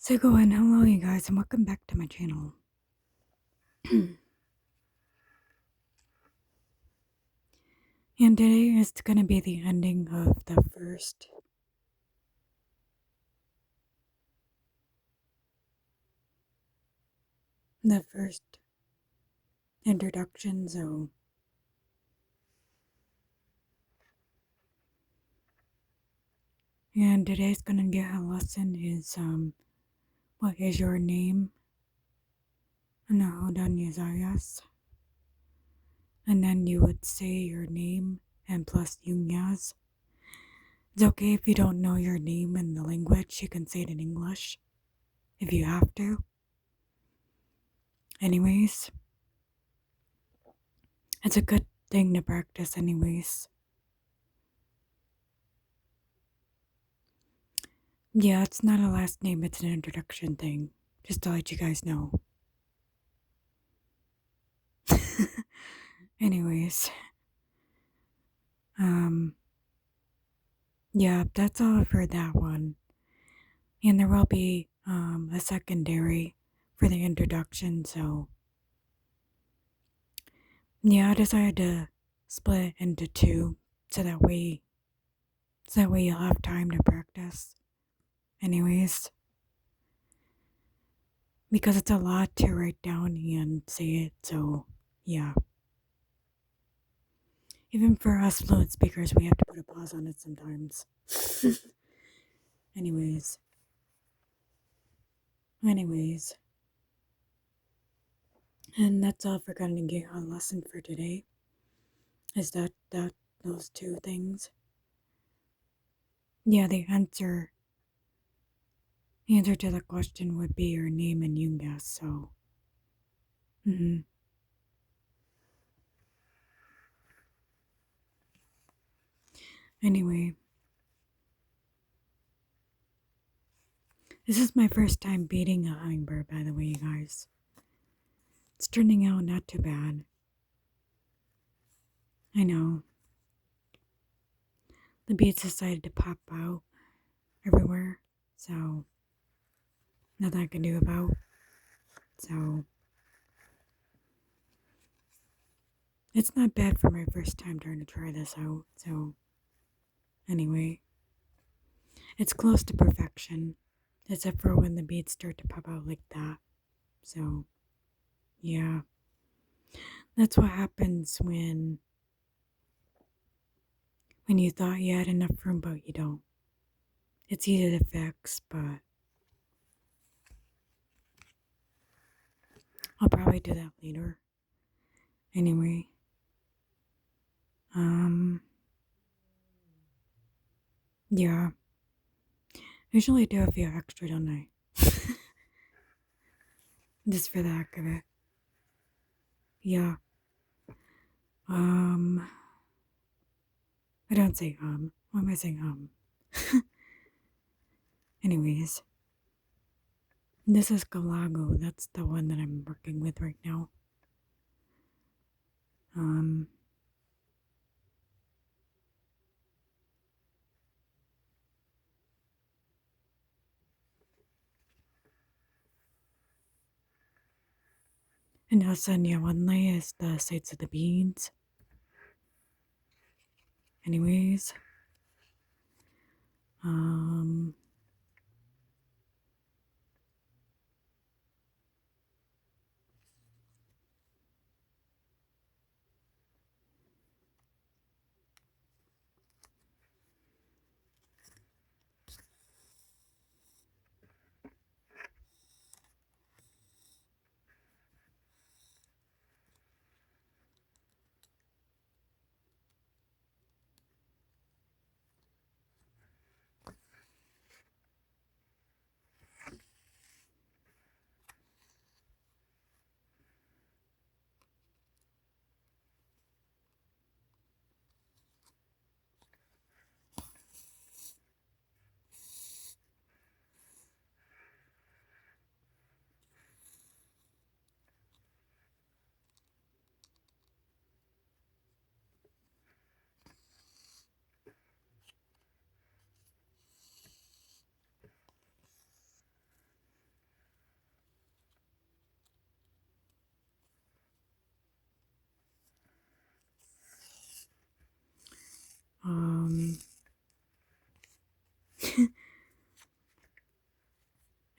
So going, hello you guys and welcome back to my channel. And today is gonna be the ending of the first introduction, and today's gonna get a lesson is what is your name? Yes. And then you would say your name and plus yunyas. It's okay if you don't know your name in the language, you can say it in English if you have to. Anyways, it's a good thing to practice anyways. Yeah, it's not a last name, it's an introduction thing. Just to let you guys know. Anyways, um, yeah, that's all for that one. And there will be a secondary for the introduction, so yeah, I decided to split it into two so that way you'll have time to practice. Anyways, because it's a lot to write down and say it, so yeah. Even for us fluent speakers, we have to put a pause on it sometimes. Anyways. And that's all for gonna get a lesson for today. Is that those two things? Yeah, the answer to the question would be your name and Yungas, so anyway. This is my first time beading a hummingbird, by the way, you guys. It's turning out not too bad. I know. The beads decided to pop out everywhere, so nothing I can do about. So it's not bad for my first time trying to try this out. So anyway, it's close to perfection, except for when the beads start to pop out like that. So yeah, that's what happens when you thought you had enough room but you don't. It's easy to fix, but I'll probably do that later. Anyway, yeah. I usually do a few extra, don't I? Just for the heck of it. Yeah. I don't say Why am I saying Anyways. This is Galago. That's the one that I'm working with right now. And Hasanya one lay is the sides of the beads. Anyways.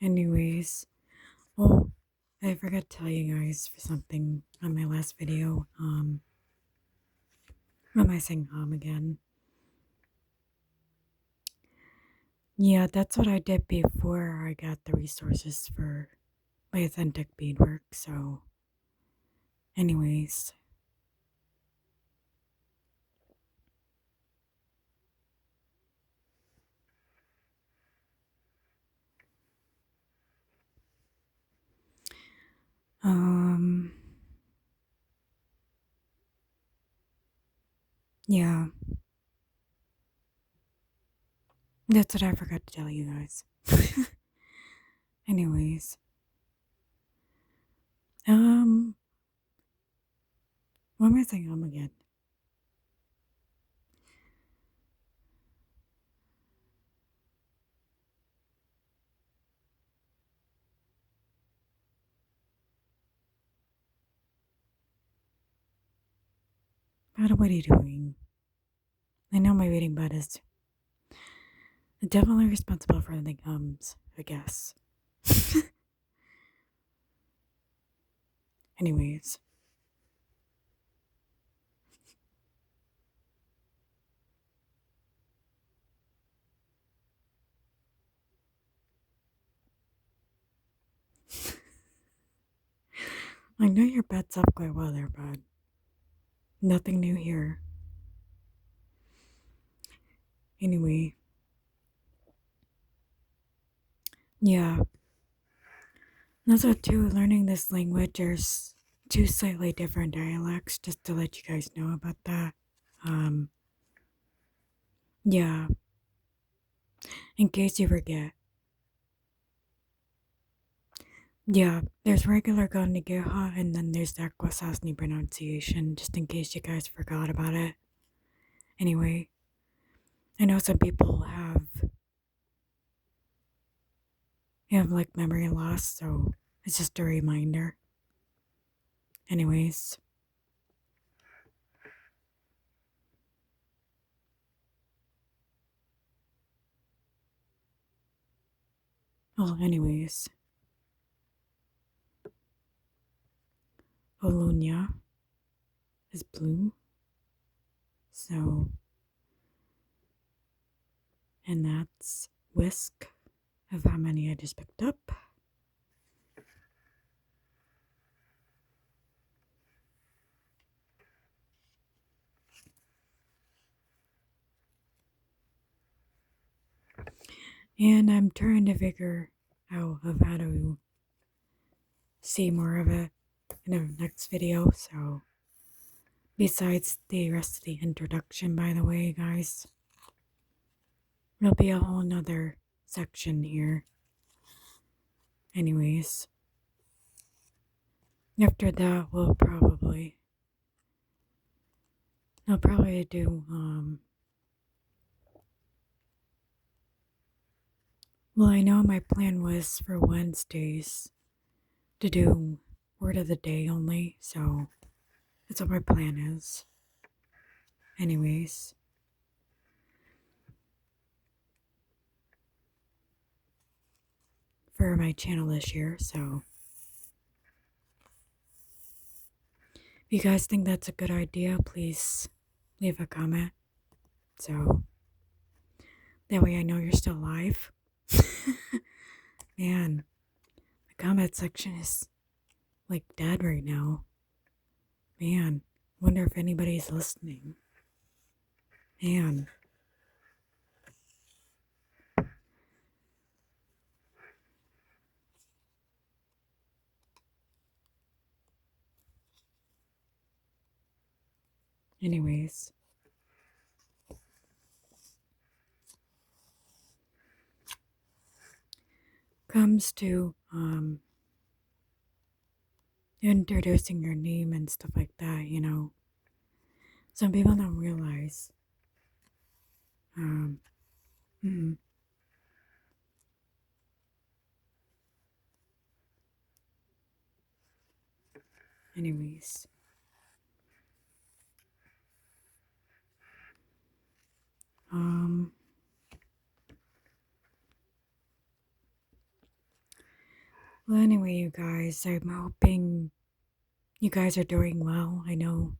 Anyways, oh, I forgot to tell you guys for something on my last video. What am I saying again? Yeah, that's what I did before I got the resources for my authentic beadwork. So, anyways, um, yeah, that's what I forgot to tell you guys. Anyways, um, what am I saying again? What are you doing? I know my reading bud is definitely responsible for the gums, I guess. Anyways, I know your bed's up quite well there, bud. Nothing new here. Anyway, yeah. Also, too, learning this language, there's two slightly different dialects, just to let you guys know about that. Um, yeah, in case you forget. Yeah, there's regular Ganigeha and then there's the Akwesasne pronunciation, just in case you guys forgot about it. Anyway, I know some people have like memory loss, so it's just a reminder. Anyways. Well, anyways. Olunya is blue. So, and that's whisk of how many I just picked up. And I'm trying to figure out of how to see more of it in the next video. So, besides the rest of the introduction, by the way, guys, there'll be a whole nother section here. Anyways, after that, I'll probably do, well, I know my plan was for Wednesdays to do word of the day only, so that's what my plan is. Anyways, for my channel this year, so if you guys think that's a good idea, please leave a comment. So that way I know you're still alive. Man, the comment section is like dead right now. Man, wonder if anybody's listening. Man. Anyways. Comes to introducing your name and stuff like that, you know. Some people don't realize. Um mm, anyways. Um, well, anyway, you guys, I'm hoping you guys are doing well. I know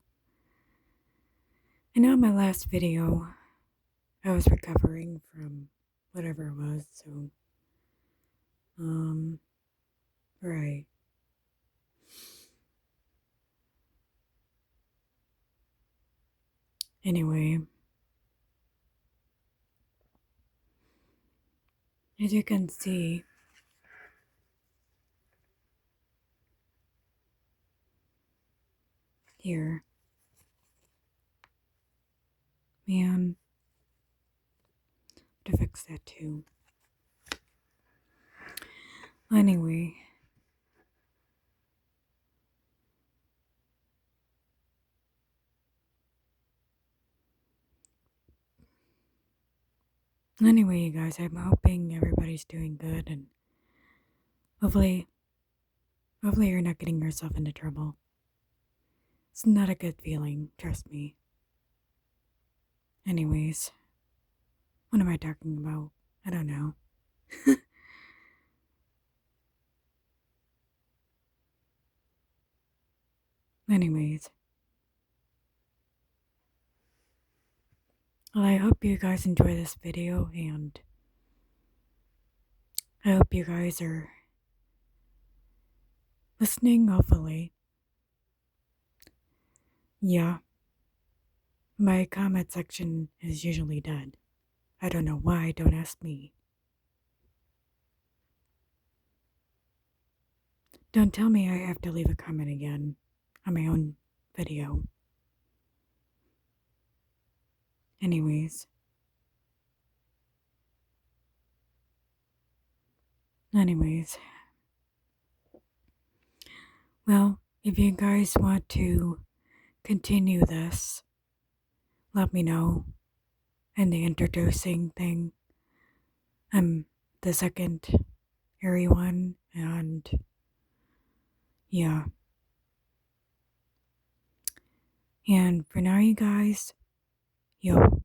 in my last video, I was recovering from whatever it was, so, um, right. Anyway, as you can see, here, man, to fix that too. Anyway, you guys, I'm hoping everybody's doing good and hopefully, you're not getting yourself into trouble. It's not a good feeling, trust me. Anyways, what am I talking about? I don't know. Anyways, well, I hope you guys enjoy this video and I hope you guys are listening, hopefully. Yeah, my comment section is usually dead. I don't know why, don't ask me. Don't tell me I have to leave a comment again on my own video. Anyways. Well, if you guys want to continue this, let me know. And the introducing thing, I'm the second airy one, and yeah. And for now, you guys, yo.